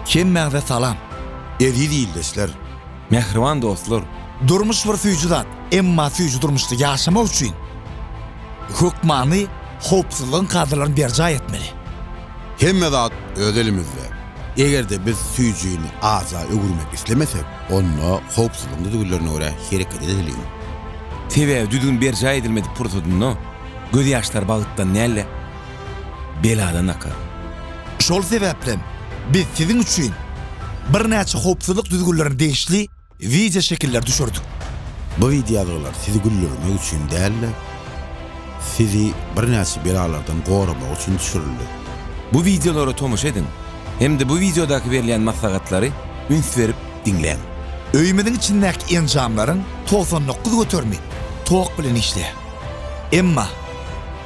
Kemmäňze salam. Eri diýildeşler. Mehriban dostlar. Durmuş bir süýjüdat, emma süýjü durmuşdy ýaşamak üçin hukmany, howpsuzlygyň kadrlaryny berja etmeli. Hemme zat öz elimizde. Egerde biz süýjüni aza ögürmek islemesek, onu howpsuzlygyň düzgünlerine göre hereket edelim. Tebe düdüğün berja edilmedi protodunno. Göz yaşlar bagıttan näle? Beladan akar. Şol sebäplen biz siziň üçin bir näçe howpsuzlyk düzgünlerini değişli video şekiller düşürdük. Bu videolar sizi güldürmek için değil, sizi bir näçe belalardan goramak için düşürildi. Bu videolara tomuş edin. Hem de bu videodaki verilen maslahatları üns verip dinleyin. Öýmediň içindäki enjamlaryň 99 götürmi, tok bilen işle. Emma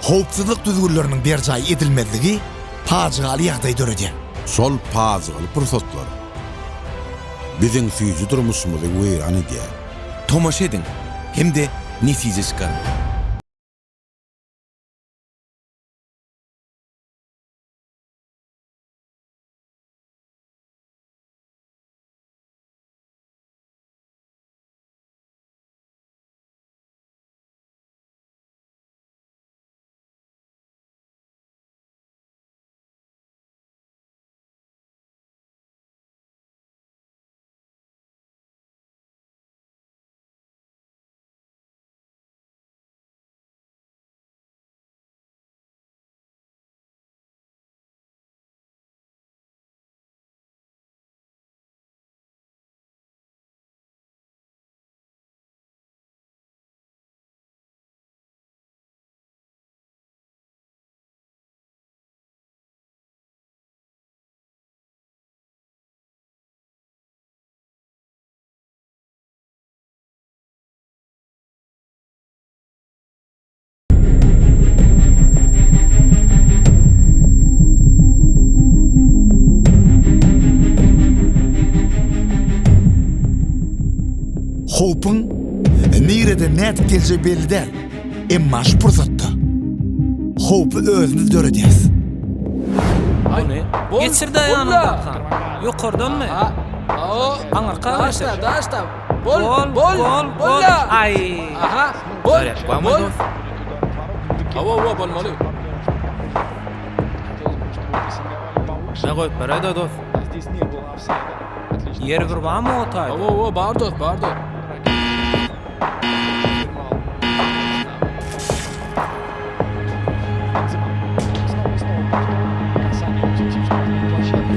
howpsuzlyk düzgünleriniň berjaý edilmezligi paçaly ýagdaý döredýär. Sol pazıgaly pursatlar. Bizim süýjü durmuşymyzy weýran edýär. Tomuş edin. Hem de netije çıkarın. Howpyň nirede nätip gelje belli däl. Emma şu pursatda howpy özüňiz döredýäs. Geçirdi ayağını bakan. Yukarıdan mı? Anarka başlar. Daşta. Bol. Ay. Aha. Bol. Hava bolmaly. Ne koyup berayda dost. Yer gırbağa mı otaydı? Hava bardo.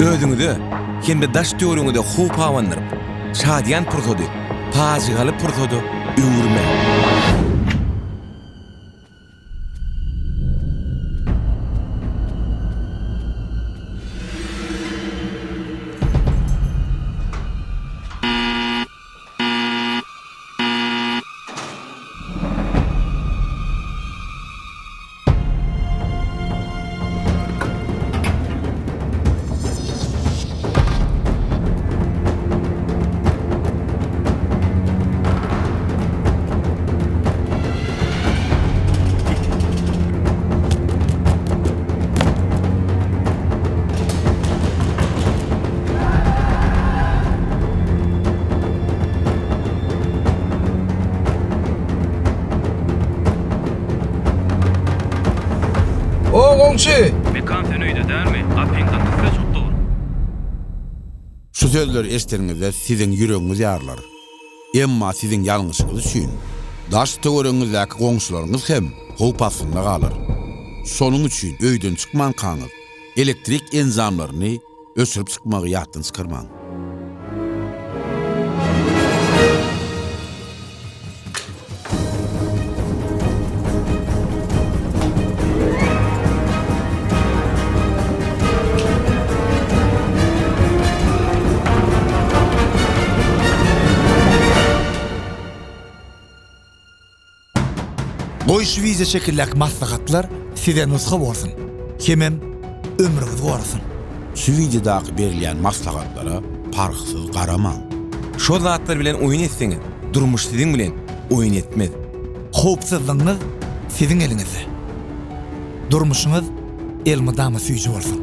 Özüňizi hem de daş töwerüňizde howp awandyryp, şadyan protody, paçaly protody öwürme. O gongşy. Mekan fenöýde dälmi? Apeňdan tüfe çutdy. Şu sözler eşitlerimizde sizin yüreğiniz yarlar. Emma sizin ýalňyşyňyz üçin. Daş töwerüňizdäki goňşularyňyz hem howp astynda galar. Şonuň üçin öýden çykman kaňyz. Elektrik enzamlaryny ösürüp çykmagy ýatdan çykarmaň. Goýşy wize şekilläki maslahatlar size nusxa bolsun. Hemem ömrüňiz gorasyn. Şu videodaky berilýän maslahatlara parksız garamaň. Şol zatlar bilen oyun etseňiz, durmuş siziň bilen oyun etmez. Howpsuzlygyňyz siziň eliňizde. Durmuşyňyz elmydama süýji bolsun.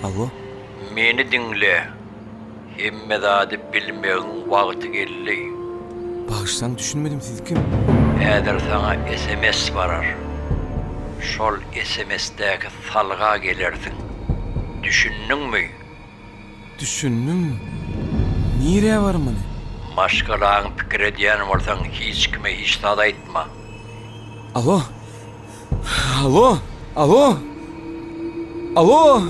Ago, Meni dinle. Hemme zady bilmegiň wagty geldi. bağışsan düşünmedim siz kim? Häzir sana SMS barar. Şol SMS'däki salga gelersin. Düşündüňmi? Düşündüm. Nire var mı? Maşgalaň pikir edýän bolsaň hiç kime hiç zat aýtma. Alo. Alo. Alo. Alo.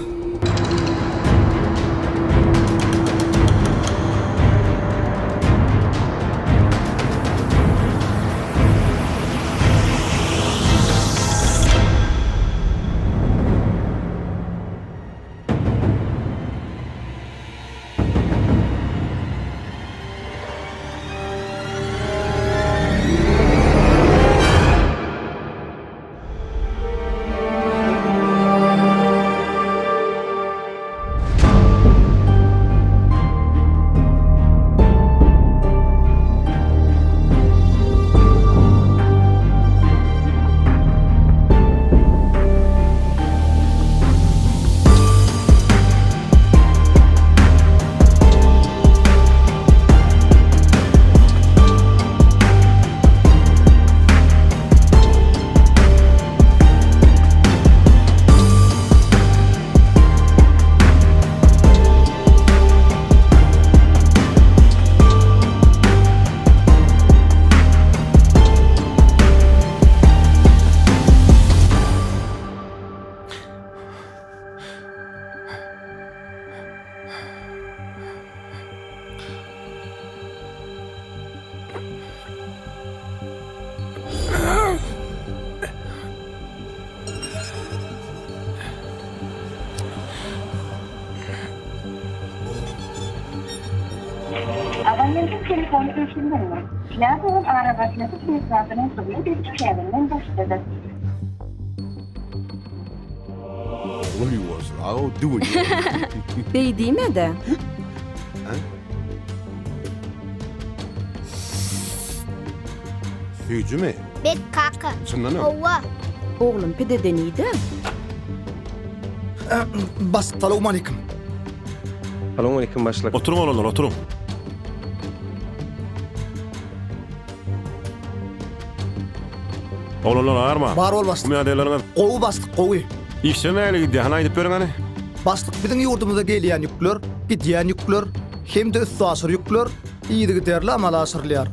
Abonentin telefonu öşünmeli. Plazanın arabasındaki fiyatlarının sonuna bir çıkışlarından başladı. What you was? I'll do it. Beýdime de. Süýjü mi? Bet kaka. Çyndanam. Ova. Oglum pededeniydi. Assalamu alaykum. Assalamu alaykum başlak. Oturun oğlanlar, oturun. Oğlanlar ağırma. Bar ol bastık. Bu müadelelerine Gowy bastık, gowy. işler näle giddi? Hana aýdyp berýän hani? Bastık biziň ýurdumyza gelýän ýükler, gidýän ýükler, hem de üstü aşyr ýükler, iýdi giderli amal aşyrlýar.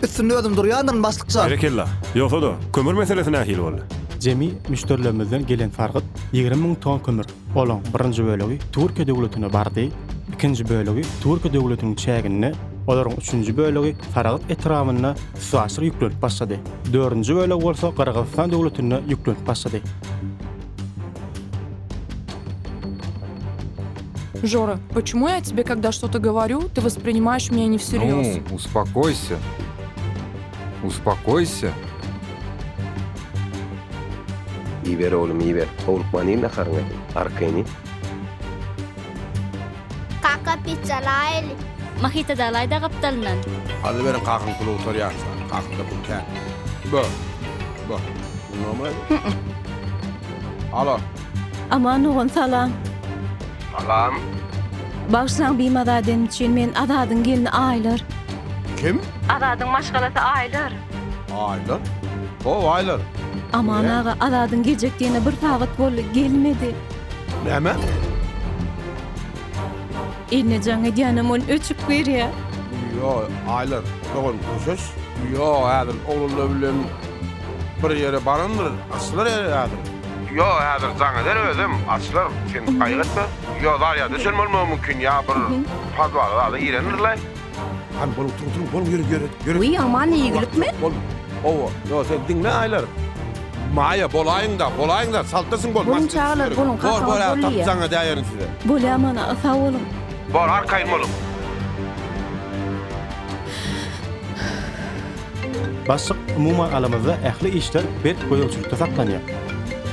Üstünde özüm durýandan bastıksa. Berekella. Ýoksa da kömür meselesi nähil boldy? Jemi müşterilerimizden gelen farkyt 20.000 ton kömür. Olan birinji bölegi Türkiýe döwletine bardy, ikinji bölegi Türkiýe döwletiniň çägine, olaryň üçünji bölegi Faragat etrawyna suaşyr ýüklenip başlady. Dördünji bölegi bolsa Kyrgyzstan döwletine ýüklenip başlady. Жора, почему я тебе, когда что-то говорю, ты воспринимаешь меня не всерьез? Ну, успокойся. Успокойся. İyi ver oğlum, iyi ver. Korkmanın da karnı. Arkayını. Kaka pizza lael. Makita dalay da kaptalnan. Hadi berin kakın kulu oturýan. Kakın da bu kän. Bu. Normal. Alo. Aman oğlum salam. Salam. Bağışlan bir madaden için men adadın gelini aylar. Kim? Adadın maşgalası aylar. Aylar. O aylar. Aman ağa adadın gelecekdiğine bir tağıt bol gelmedi. Näme? Eline can edýänem ol öçüp berýär. Yo, aylar. Doğru söz. Yo, häzir oğlanlar bilen bir ýere barandyr. Aslar häzir. Yo, häzir jaňa der özüm. Aslar sen gaýgatma. Yo, var ya, düşen bolmagy mümkin ya bir fazla da iýrenirler. Han bol otur, bol yürü. Uy aman ýigilipmi? Bol. Owa, yo sen dinle aylar. Maya bolayın da saltasın bol. Bolun çağlar, bolun kakao Bol bolýar. tapjaňa däýerin size. Bolý aman ağa sag bolun. Bol arkayın bolun. Başlyk umuman alamyzda ähli işler bir goýulçylykda saklanýar.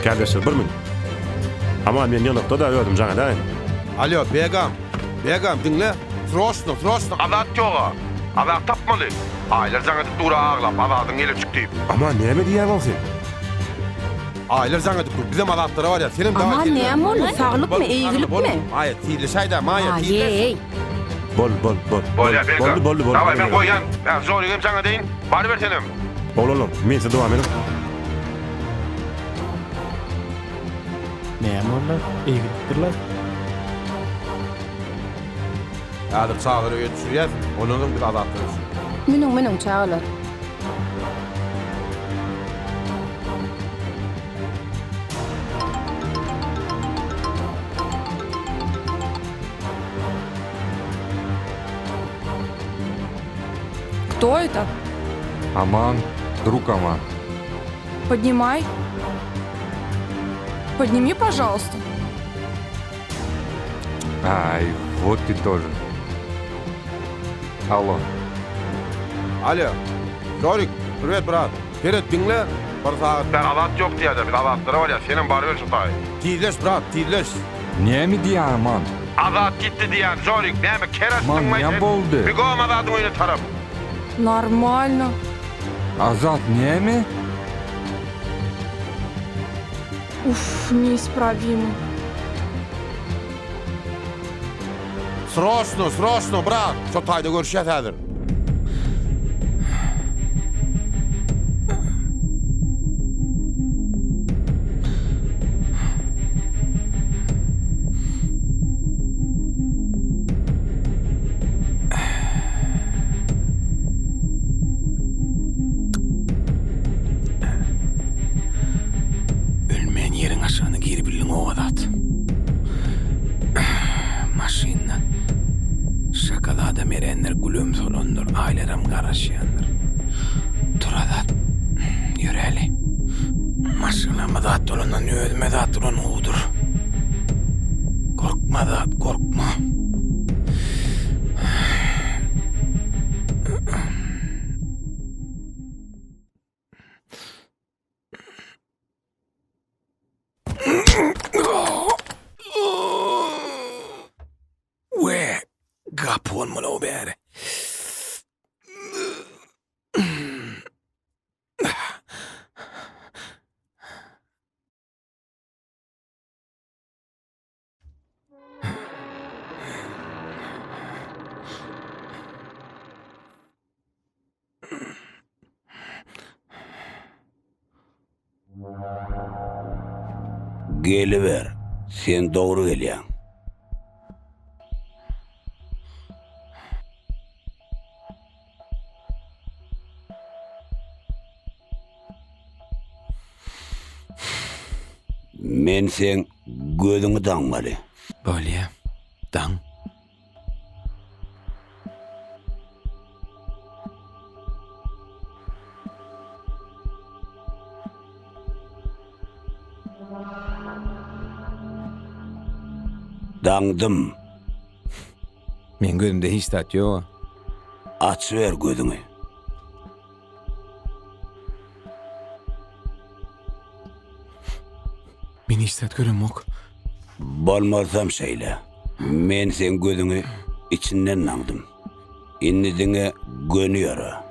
Kardeşler, bir min. Ama men ýanykda da ödüm jaňa da. Alo, begam dinle. Sroşno, azat ýoga. Azat tapmaly. Aylar jaňa dura aglap, azadyň ele çykdy. Ama näme diýär bolsa? Aylar sana dik. Bizim adaptara var ya. Senin daha Aman näme bolu? Saglyk mı, eýgilik mi? Maya tiyli şayda maya tiyli. Ay, Bol. Boldu. Davay ben koyan. Ben zoruyum sana deyin. Bari vertenim. Oğlum, men size devam edin. Näme bollar? Eýgilikdirler. Adım sağları ötüşürüyez. Onun bir adaptırız. Meniň çağalar. Кто это? Аман, друг Аман. Поднимай. Подними, пожалуйста. Ай, вот ты тоже. Алло. Alo. Zorik. Привет, брат. Перед dinle. Bir saatler adat yok diye de bir adatları var ya. Senin bari ver şu tayı. Tiyleş, brat, tiyleş. Не diye Aman? Adat gitti diyen Zorik. Ne mi? Kerestin Aman mi? ne oldu? Bir kovum adadın oyunu tarım. Нормально. Azat niye mi? Уф, неисправимо. Sroşno, brat. Şu tayda görüşeceğiz hazır. Ölmeyen yerin aşağını geri bilin o adat. Maşinna. Şakada adam erenler gülüm solondur. Ailem karışıyandır. Dur adat. Yüreli. Maşinna adat dolunan ödme adat duran oğudur. Korkma adat, korkma. Ve kapı olmalı o beri. Geliver. Sen doğru gelýän. Men sen gözüňi daňmaly. Bolýa. Daň. Daňdym. Men gözümde hiç tat ýok. Açıver gözüňi. Men hiç tat göremok. Bolmasam şeýle. Men sen gözüňi içinden naňdym. Innidiňe gönüýär.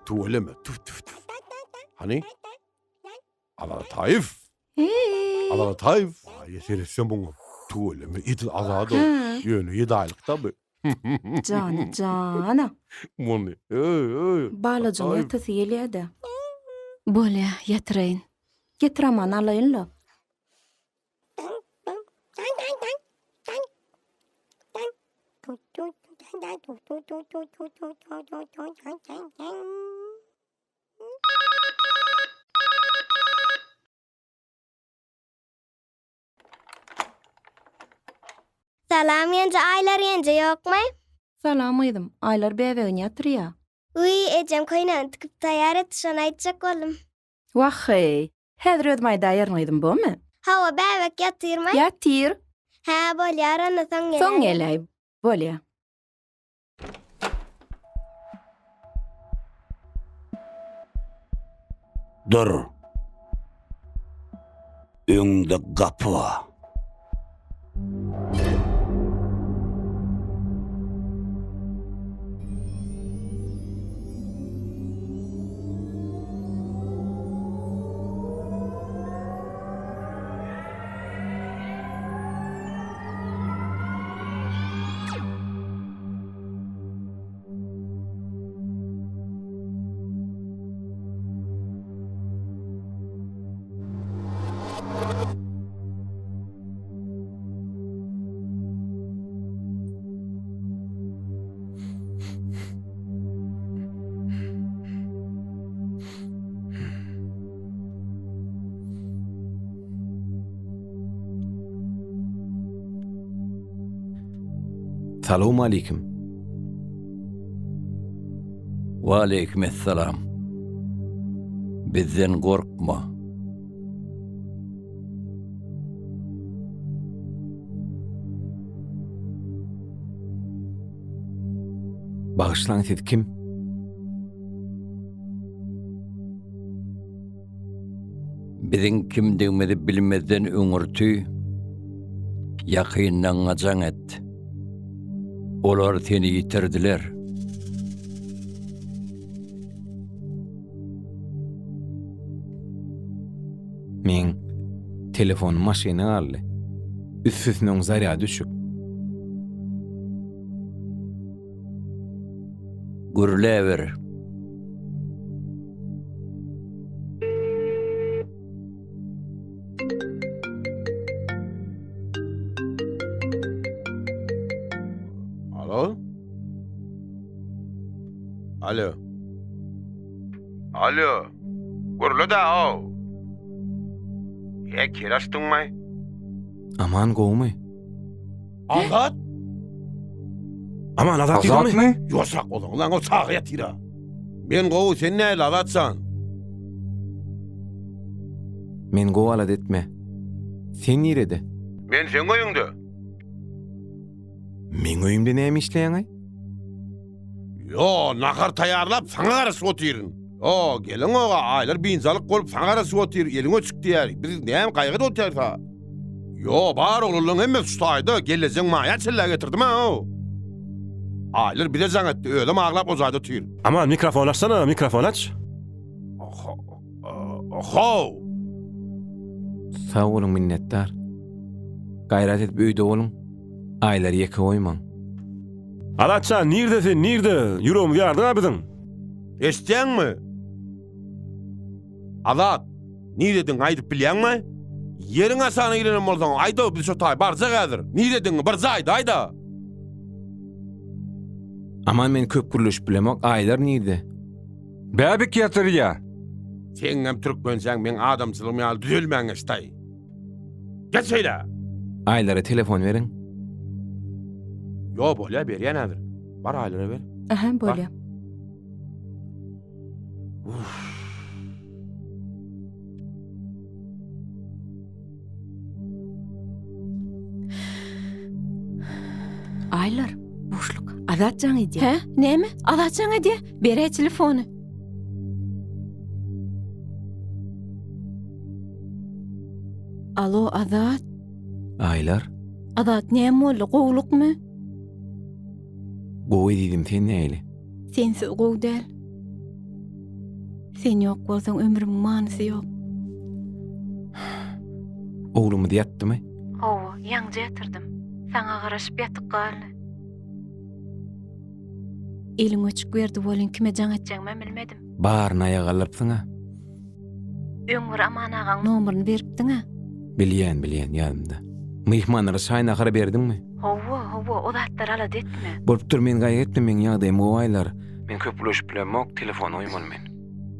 Tuğleme. Hani? Adada Taif. Adada Taif. Yeter etsen bunu. Tuğleme. İdil azad ol. Yönü 7 aylık tabi. Cana. Bunu. Balacığım yatası gelýär-de. Bolýa, ýatyraýyn. Getiraman alayınla. Salam, ýence aýlar ýence ýokmy? Salam eýdim. Aýlar bebegiň ýatyrýar. Uy, ejem koýnagyny tikip taýýar et, şonu aýtjak boldum. Wahey. Häzir özüm aýdaýarmaýdym bomy? Hawa bebek ýatyrmy? Ýatyr. Ha, bolýar, onda soň gelýär. Soň gelýär. Bolýa. Dur. Öňde gapy bar. Assalamu alaykum. Wa aleykümselam. Bizden korkma. Bağışlaň, siz kim? Bizin kimdigimizi bilmezden öňürtü, ýakyndan gajaň et. Olar seni yitirdiler. Men telefon maşyna aldy. Üstünden zarya düşük. Gürlever. Alo? Alo? Alo? Gurlu da o. Kiraştın mı? Aman gowy. Azat? Aman Azat Azat değil mı? Yosak olun lan o sağıya tira. Ben gowu sen ne Azatsan? Men gowy alat etme. Sen nirede? Ben sen koyundu. Men öýümde näme işleýäň? Yo, nakar tayarlap sana karşı otyrin. O, gelin oğa aylar binzalık olup sana karşı otyr, elin öçük diýär. Bir näme kaýgy otyarsa. Yo, bar oğlulun hemme ustaydı, gellezen maya çilla getirdim ha o. Aylar bile zanetdi, öyle mağlap ozaydı otyr. Ama mikrofon açsana, mikrofon aç. Oho! Sağ olun, minnettar. Gayrat edip öýde bolun. Aýlary ýeke oýmaň. Alatça, nirdesin, nirde? Yüreğimi yardın abidin. Eştiyen mi? Alat, nirdedin aydıp bilyen mi? Yerin asana girenim olsan, ayda bir şotay, barza gadır. Nirdedin, barza ayda. Aman men köp gürleşip bilemok, aýlar nirde? Bäbik ýatyrýa. Sen hem Türkmensen, men adamçılığım ýaly düzelmeň eştay. Geç söyle. Aýlara telefon verin. Yo, bolýa berýän häzir. Bar aýlara ber. Aha, bolýa. Aylar, boşluk. Azatjaň idi. He, näme? Azatjaň idi. Bere telefonu. Alo, Azat. Aýlar, Azat, näme boldy? Gowlukmy? gowy diýdim, sen näli? Sensiz gow däl. Sen ýok bolsaň ömrümiň manysy ýok. Oglumy diýatdymy? Hawa, ýaňja ýatyrdym. Saňa garaşyp ýatyp galdy. Eliň öçük berdi bolyn kime jaň etjäňmi bilmedim. Barna ýagalypsyň-a? Öňür aman agaň nomeryny beripdiň-a? Bilýän, ýadymda. Mihmanlara şaýna gara berdiňmi? Hawa, o zatlar alat etme. Bolupdyr, men gaýy etmeň ýagdaýym o aýlar. Men köp gürleşip bilemok, telefon oýman men.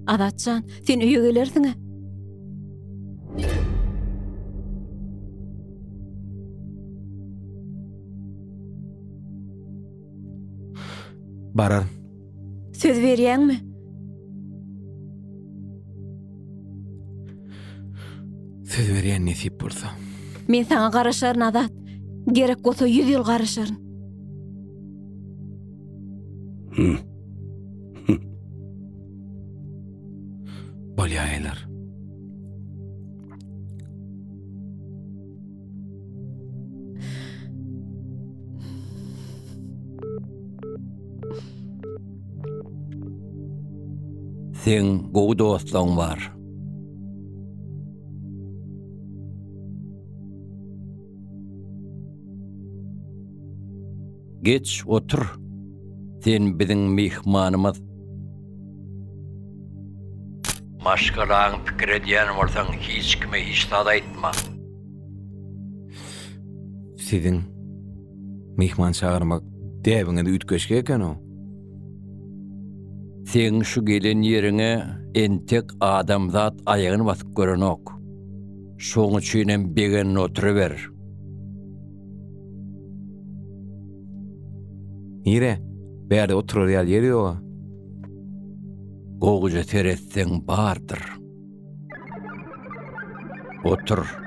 Azatjan, sen üýe gelersiň-a? Barar. Söz berýäňmi? Söz berýän nesip bolsa. Men saňa garaşaryn Azat. Gerek bolsa 100 ýyl garaşaryn. Bolýa aýlar. Sen gowy dostlaň bar. Geç otur. Sen biziň mihmanymyz. Maşgalaň pikir edýän bolsaň hiç kime hiç nada aýtma. Siziň mihman çağırmak däbiňe de ütgeşke eken o. Sen şu gelen ýeriňe entek adamzat aýagyny basyp görenok. Şoň üçin begen oturuber. Nire? Berde oturar ýeri ýok. Goğuca teretsen bardır. Otur.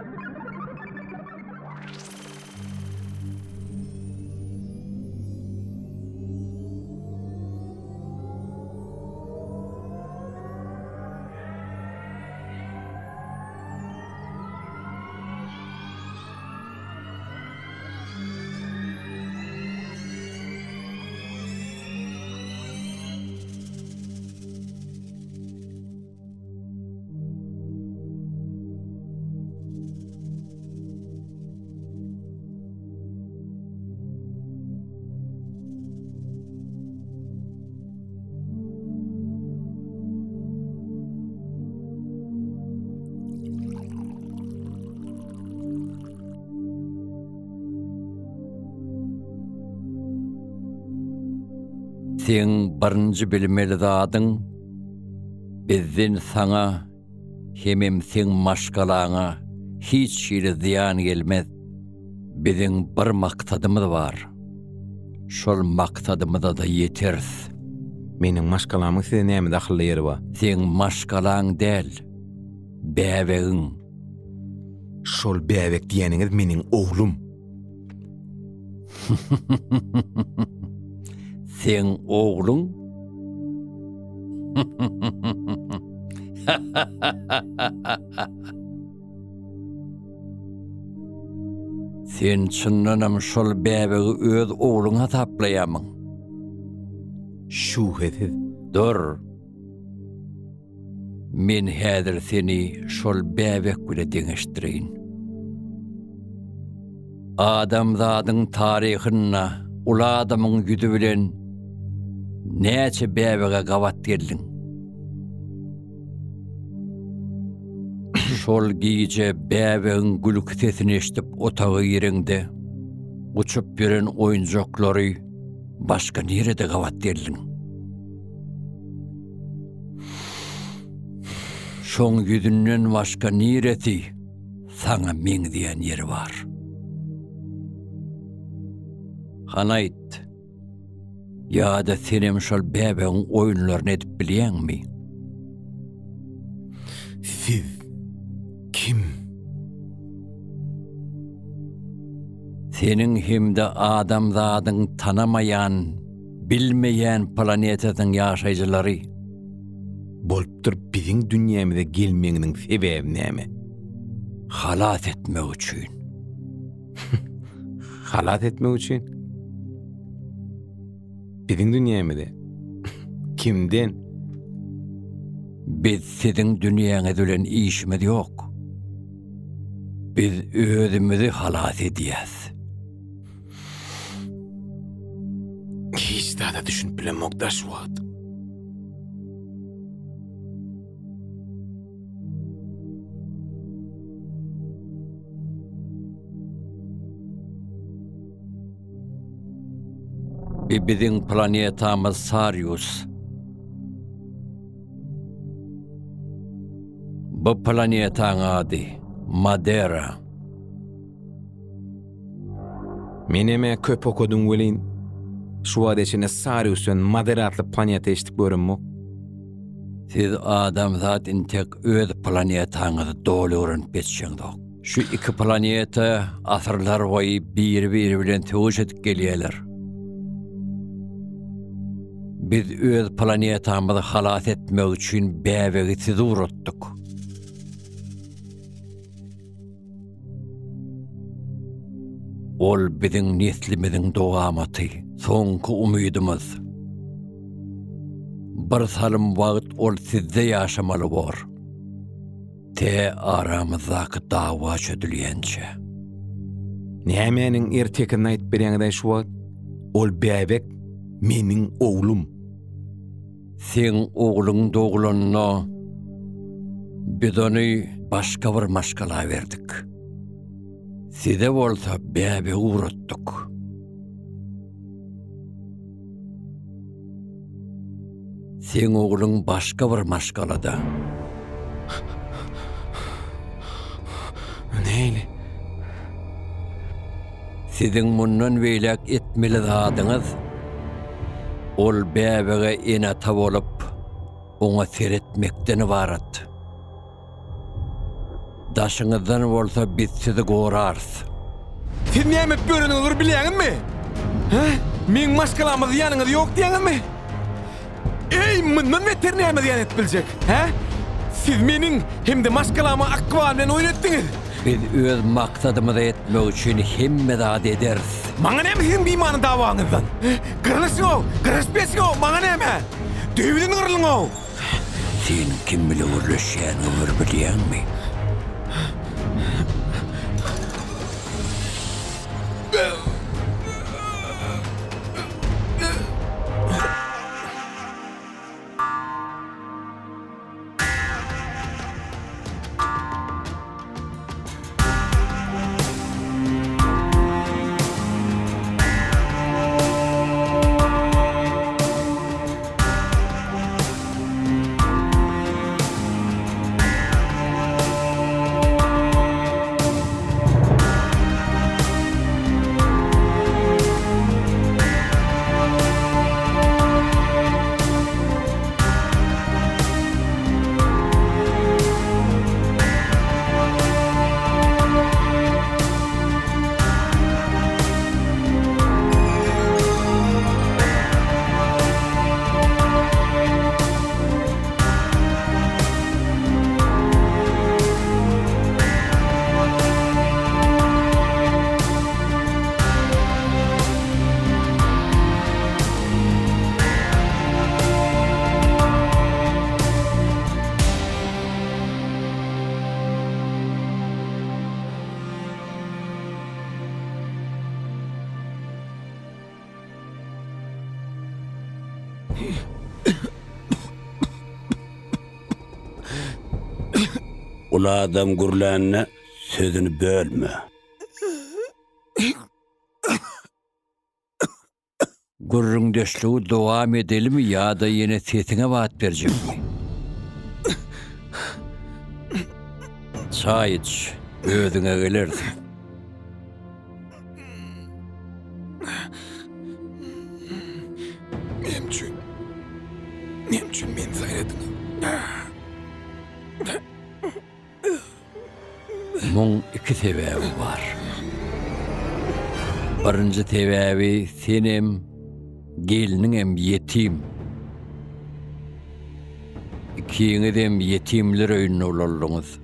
Sen barıncı bilmeli zadyň bizden sana hemem sen maşgalaňa hiç şeýle ziýan gelmez. Biziň bir maksatymyz bar. Şol maksatymyza da ýeteriz. Meniň maşgalamyň size näme dahly ýeri bar? Sen maşgalaň däl, bäwegiň. Şol bäwek diýeniňiz meniň oglum. Sen oğlun? Sen çynlanam şol bäbegi öz oğluna taplaýamyň. Şüphesiz. Dur. Men häzir seni şol bäbek bilen deňeşdirýin. Adamzadyň taryhyna, ula adamyň ýüzü bilen näçe bäbege gawat geldiň. Şol giýje bäbegiň gülük sesini eşitip otagy ýerinde uçup biren oýunjaklary başga nerede gawat geldiň. Şoň ýüzünden başga neresi saňa meň diýen ýeri bar. Hanayt, ya da senem şol bäbegiň oýunlaryny edip bilýänmi? Siz kim? Senin hemde adamzadyň tanamayan, bilmeýän planetatyň ýaşaýjylary. Bolupdyr biziň dünýämize gelmegiň sebebi näme? Halat etmek üçin. Halat etmek üçin? Biziň dünýämize kimden? Biz siziň dünýäňiz bilen işimiz ýok. Biz özümizi halat edýäs. Hiç daha da düşünüp bilemokda şu wagt. Biziň planetamyz Sarius. Bu planetaň ady Madera. Meneme köp okudum welin. Şu wagt içinde Sarius'un Madera adly planeta eşitip görünmok. Siz adamzat intek öz planetaňyzy doly öwrenip geçýäňdir. Şu iki planeta asyrlar boýy bir-biri bilen töwüş edip gelýärler. Biz öz planetamyzy halat etmek üçin bäwegi sizi uratdyk. Ol biziň neslimiziň dowamaty, soňky umydymyz. Bir salym wagt ol sizde ýaşamaly bor. Te aramyzdaky dawa çödülýänçe. Nämenin ertekini aýtyp berýäňde şu wagt? Ol bäbek meniň oglum. Sen oğlun doğulanına biz onu başka bir maşgala verdik. Size bolsa bäbe uğrattık. Sen oğlun başka bir maşgalada. Neyle? Sizin mundan beýlek etmeli zadyňyz Ol bäbege ene tab olup, ona seretmekden barat. Daşıňyzdan bolsa biz sizi gorarys. Siz näme börüňiňizi bilýärmi? Ha? Men maskalamyz ýanyňyzda ýok diýäňmi? Ey, mından beter näme diýänet biljek? Ha? Siz meniň hemde maskalamy akwa bilen oýnatdyňyz. Biz öz maksadymyza etmek üçin hemme zat ederiz. Maňa näme sizin biýmany dawaňyzdan? Gyrlysyň, gyrlyspesiň, maňa näme? Döwüliň gyrlyň. Sen kim bilen urlaşýan ömür bilýärmi? Ula adam gurlanna sözünü bölme. Gurrun döşlüğü devam edelim mi ya da yine sesine vaat verecek mi? Çay iç, ödüne gelirsin. Nemçün men sayredin. Mun iki sebebi var. Birinci sebebi senim geliniň yetim. İkiňiz hem yetimler öýünde olarlyňyz.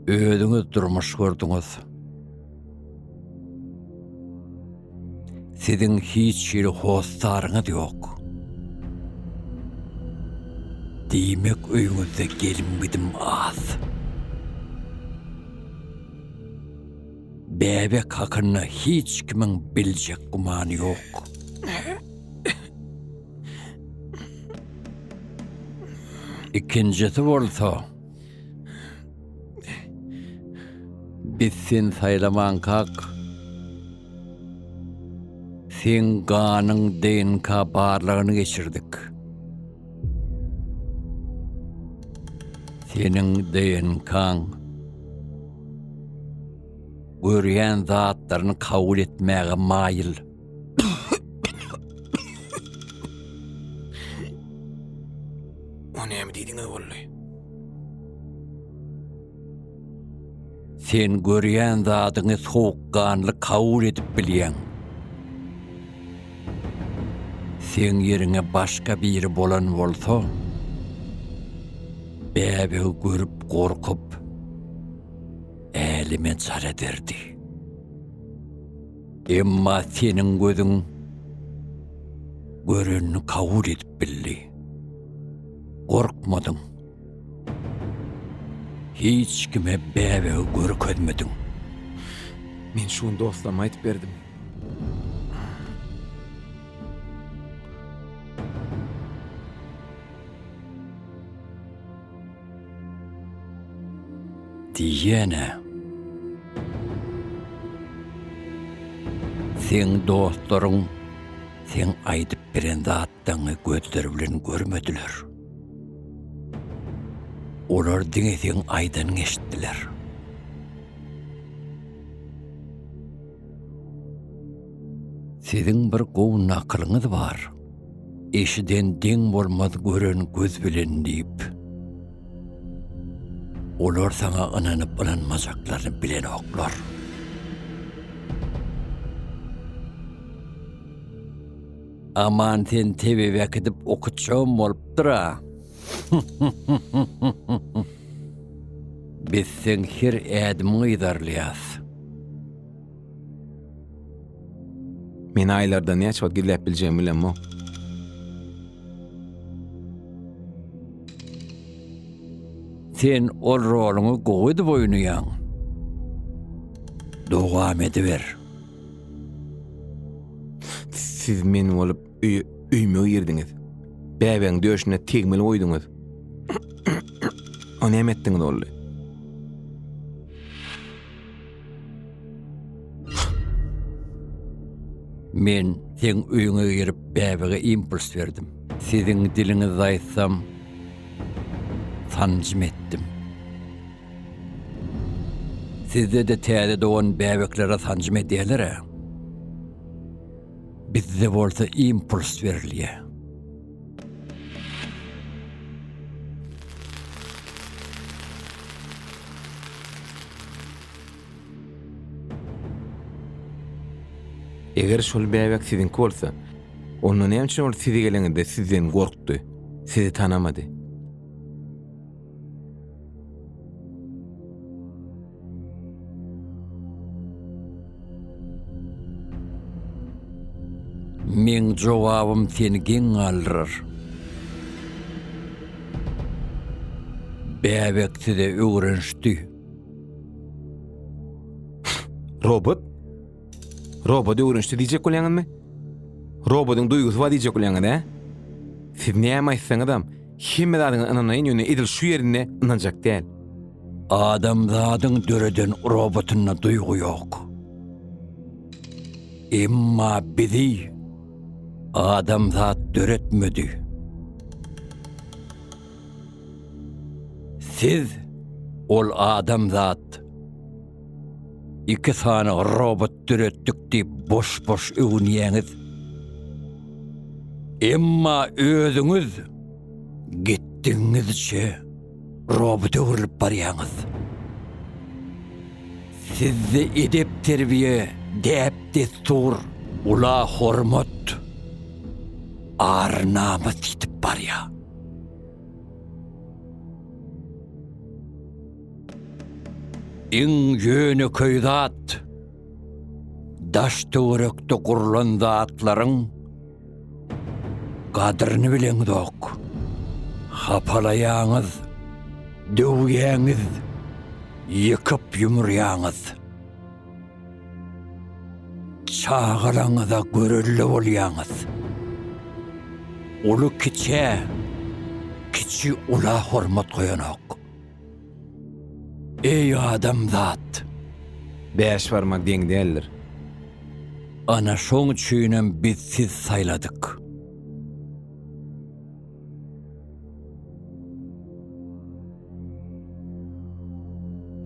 Öýüňiz durmuş gördüňiz. Siziň hiç ýeri hostaryňyz ýok. Diýmek öýüňizde gelinmedim az. Bebek hakkında hiç kimin bilecek gumanı yok. İkincisi bolsa, biz sen saylaman kak, sen kanın DNK barlığını geçirdik. Senin DNK'n görýän zatlaryny kabul etmäge maýyl. O näme diýdiňiz bolly? Sen görýän zatyny soğukkanly kabul edip bilýän. Sen ýeriňe başga biri bolan bolsa, bäbegi görüp gorkup elime çar ederdi. Emma senin gözün görününü kabul edip bildi. Korkmadın. Hiç kime bäbegi görkezmedin. Men şunu dostlama aýtyp berdim. Diýene. Sen dostlaryň sen aýdyp beren zatlaryny gözleri bilen görmediler. Olar diňe sen aýdan geçdiler. Sizin bir gowy naklyňyz bar. Eşiden deň bolmaz gören göz bilen diýip. Olar sana ananyp inanmajaklaryny bilen oklar. Aman sen tebe vakitip okutçağım bolupdyr ha. Biz sen her ädimi ýydarlyas. Men aýlarda näçe wagt gidip biljegim bilenmi? Sen ol roluňy goýdy boýnuýaň. Dogam ediber. Siz men bolup üýme ýerdiňiz. Bäbeň döşüne tegmeli goýduňyz. O näme etdiňiz oldy? Men sen öýüňe girip bäbege impuls berdim. Siziň diliňiz aýtsam tanjym etdim. Sizde de täze dogan bäbeklere tanjym edýärler. Bizde bolsa impuls berilýär. Eger şol bäbek sizinki bolsa, onu näme üçin ol sizi geleňinde sizden gorkdy, sizi tanamady? Men jogabym seni geň aldyrar. Bäbek size öwrenşdi. Robot? Robot öwrenşdi diýjek bolýaňyzmy? Robotyň duýgusy var diýjek bolýaňyz, he? Siz näme aýtsaňyzam, hemme zadyň ananyň ýöne edil şu ýerine inanjak däl. Adamzadyň döreden robotyna duýgu ýok. Emma bizi adamzat döretmedi. Siz ol adamzat iki tane robot döretdik diýip boş öwünýäňiz. Emma özüňiz gitdiňizçe robot öwrülip barýaňyz. Sizde edep terbiye, dep destur, ula hormat, ar-namus gitip barýar. Iň ýöne köýzat, daş töwerekde gurulan zatlaryň gadryny bileňdok. Hapalaýaňyz, döwýäňiz, ýykyp ýumurýaňyz. Çağalaňyza görelli bolýaňyz. Ulu kiçi ula hormat goýanok. Ey adamzat, Beş barmak deň däldir. ana şoň üçinem biz siz saýladyk.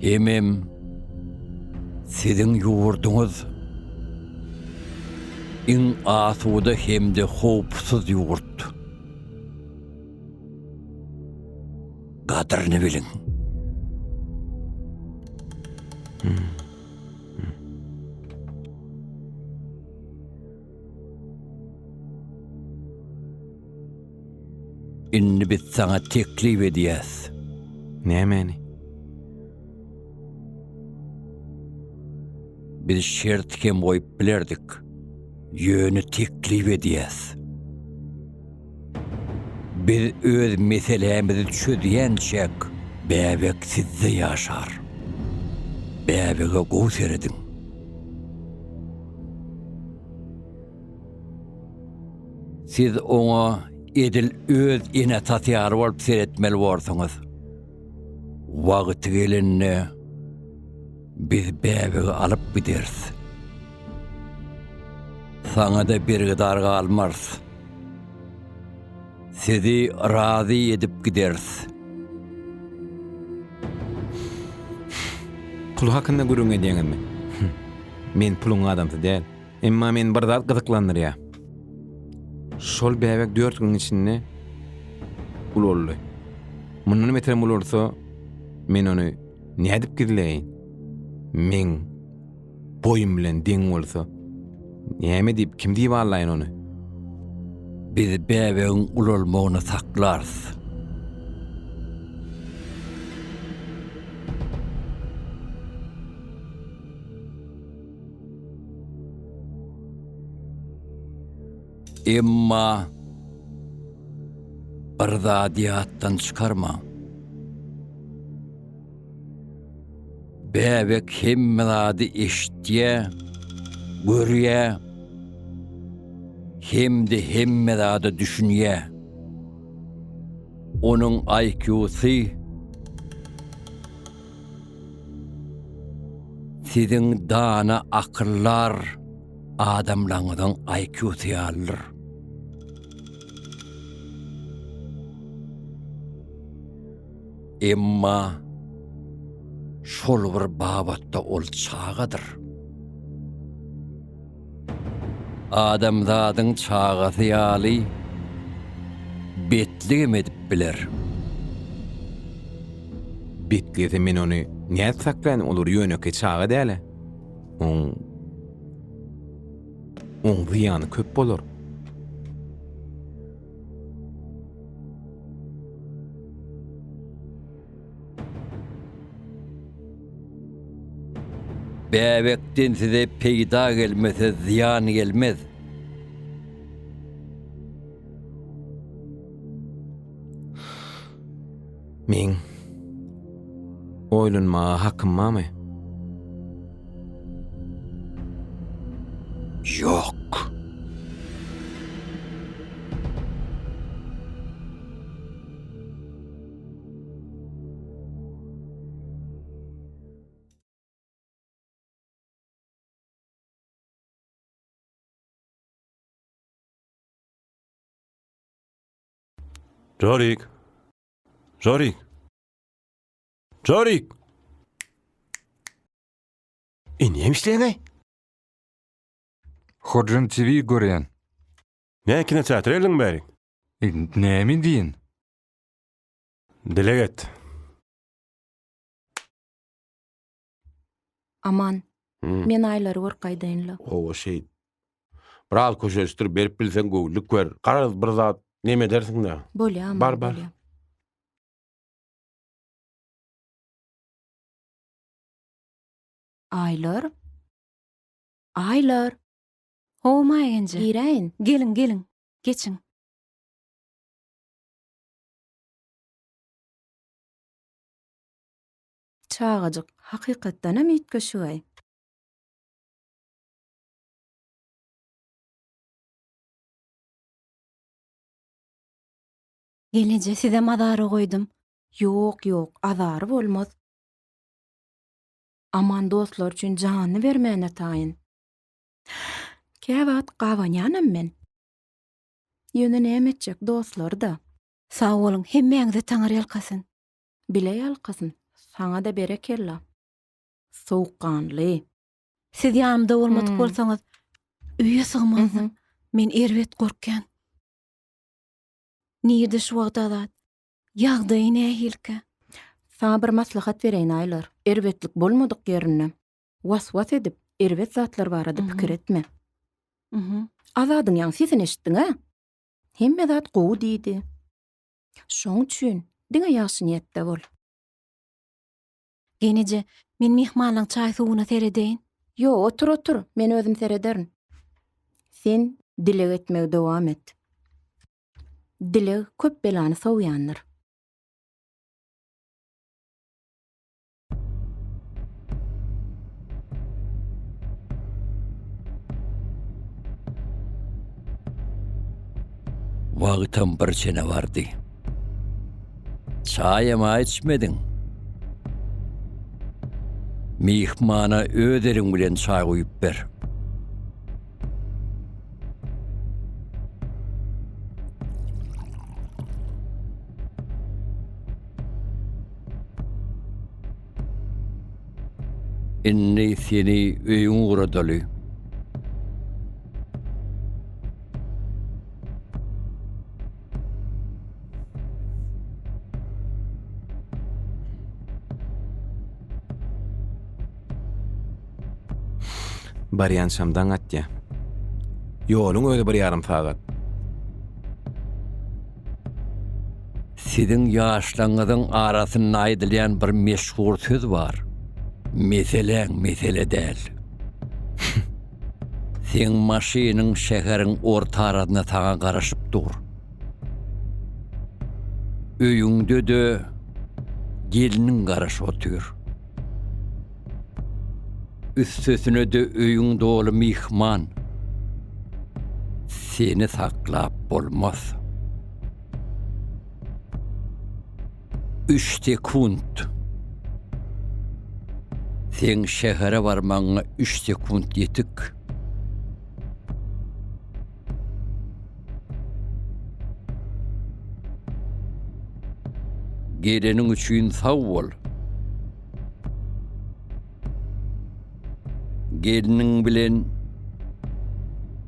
Hemem siziň ýurduňyz iň asuda hemde howpsuz ýurt. Gadryny bilin. Inni biz sana teklif edýäs. Nämäni? Biz şertkem goýup bilerdik. Ýöne teklif edýäs. Biz öz meselemizi çözýänçek bäbek sizde ýaşar. Bäbege gowy serediň. Siz oňa edil öz ene tatyar bolup seretmeli bolsaňyz. Wagty gelende biz bäbege alyp gideriz. Saňa da bir gydar galmaz. Sizi razy edip gideriz. Pul hakynda görüň edýäňizmi? Men puluň adamsy däl. Emma men bir zat gyzyklandyr ya. Şol bäbek 4 gün içinde ulolly. Mundan metrem ulorsa men onu nädip gidileýin? Men boyum bilen deň bolsa näme diýip kim diýip allaýyn onu? Biz bäbegiň ulolmagyny saklarys. Emma bir zadiyattan çıkarma. Bäbek hemmedi eşitdiye, görüye, hem de hemmedi düşünüye. Onun IQ'si sizin dana akıllar adamlarınızın IQ'si alır. Emma şol bir babatda ol çağıdır. Adamzadın çağısı yali betligim edip bilir. Betlese men onu näde saklaýan olur ýönöke çağa däle. On ziyanı köp bolur. Bäbekden size peýda gelmese ziyan gelmez. Men oýlanmaga hakym barmy? Yok. Jorik. Jorik. Jorik. Näme işleýäň? Hodrun TV görýän. Näkine çatyrelyň bäri? Näme diýin? Dileget. Aman, men aýlary gorkaýdynla. O şey. Biraz köşestir berip bilsen göwlük ber. Garaz bir zat näme dersiň da? Bolýar, Bar. bolýar. Aylar. Aylar. Howma gence. Gireýin. Gelin. Geçin. Çağajyk hakykatdanam ýetgeşýär. Gelince size madary koydum. Yok, azary bolmaz. Aman dostlar üçün janyny bermäne taýyn. Käwat gawanyanam men. Ýöne näme etjek dostlar da. Sag bolun, hemmeňizi taňar ýalkasyn. Bile ýalkasyn. Saňa da berekella. Soğukkanly. Siz ýanymda bolmadyk bolsaňyz, üýe sygmazyň. Men erwet gorkän. Nirde şu wagtda ýagdaý nähilke? Saňa bir maslahat bereýin aýlar. Erwetlik bolmadyk ýerine waswas edip erwet zatlar barada pikir etme. Azadyň ýaň sizin eşitdiň ha? Hemme zat gowy diýdi. Şoň üçin diňe ýaşy niýetde bol. Genije men mehmanlaryň çaý suwuna seredeýin. Yo, otur. Men özüm serederim. Sen dileg etmege dowam et. Dileg köp belany sowýandyr. Wagtam bir sene bardy. Çaýyma içmedin. Mihmana öderiň bilen çaý goýup ber. Inni seni öýüň uradaly. baryan şamdan atya. Yolun öyle bir yarım fagat. Sizin yaşlarınızın arasında aydılayan bir meşhur söz var. Mesele değil. Sen maşinin şeherin orta aradına tağa karışıp dur. Öyüңde de gelinin karış otur. Üstüsüne de öyüň dolu mihman. Seni saklap bolmaz. 3 sekund. Sen şehere varmaňa 3 sekund yetik. Gelenin üçün sağ ol. Gelinin bilen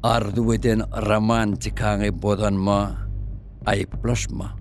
arzu eden romantikany bodanma, ayıplaşma.